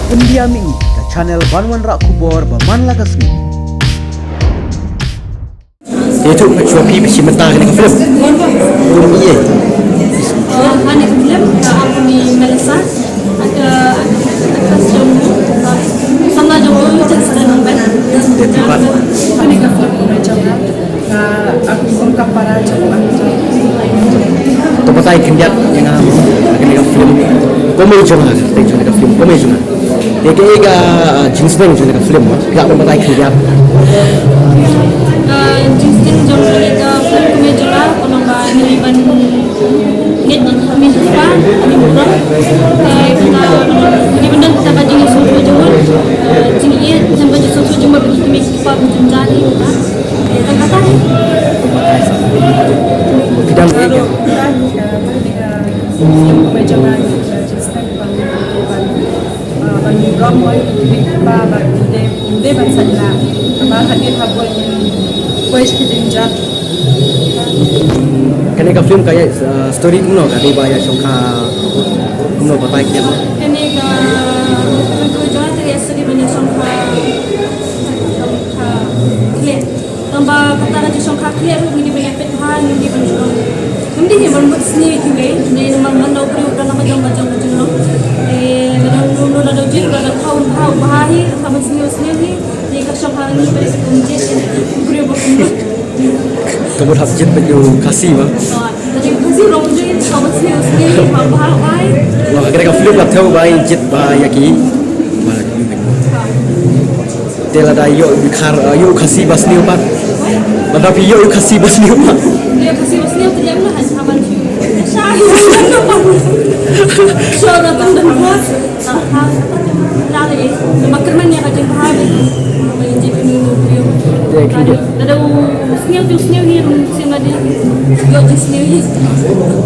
Undiami ke channel Banwan Rak Kubor Baman Lagasmi. Itu Shopee besi mentah ni film. Belum iya. Anak film aku ni Melissa ada jom sama jom kita sedang nampak. Tempat. Anak film macam aku ungkap para jemaah. Tempat yang kendiat yang akan film. Komedi jangan, jangan film komedi jangan. Dia jenis mana jangan film. Pihak tempat yang kendiat. Justin jom kita film komedi lah. Kalau niliban net kami suka, kami murah. Niliban dan kita baju ni susu jemur. Sini ia sampai susu jemur bagi kami kita mencari. Kata ni. Tidak Kalau film macam mana Justin bagi ramai kita bagi bangsa lah. Apa hadir habol voice kita Kena film kayak story kuno kan dia bayar songka kuno batai kiam. Ini tujuan saya sedih banyak songkak clear. Tambah kata raja songkak clear, ini banyak petuhan, ini banyak. Nanti ni berbuat sendiri juga. Jadi nama nak beri udah nama jam-jam macam kadang dulu ada jil, kadang tahu bahaya sama sendiri. Jadi kalau songkak ni berisi kunci, beri berkumpulan. Kamu harus jet baju kasih bang. Jadi kasih orang jil sama sendiri, bahaya. Wah, kena film lah tahu bayi jet bayi ki. Dia ada yuk kasih bas ni upat. Ada yuk kasih bas ni upat. Dia kasih wasnya terjadi lah sahabat sih. Saya so datang dan buat lalu makan mana aja bahaya. Menjadi penuh. Ada usnya ni sini ada yo jenisnya ni.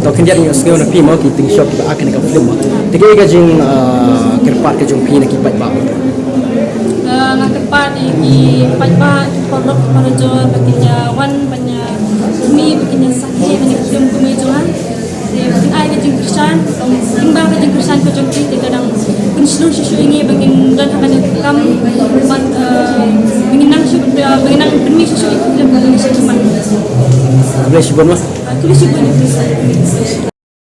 Token dia ni sekarang nak pi mau kita shop kita akan nak film mah. Tiga jing kerpat ke jong pi nak kipat bang. Nak kepat di pajak produk para jual baginya wan banyak mi baginya sakit banyak film kemejuan. Mungkin ayah kejeng Kristen, imbang kejeng Kristen kejeng kita kadang pun seluruh sesuatu ini bangin dan akan kam bangin nang permi sesuatu itu film bangin sesuatu. Boleh sibuk mah. Tulis sibuk ni.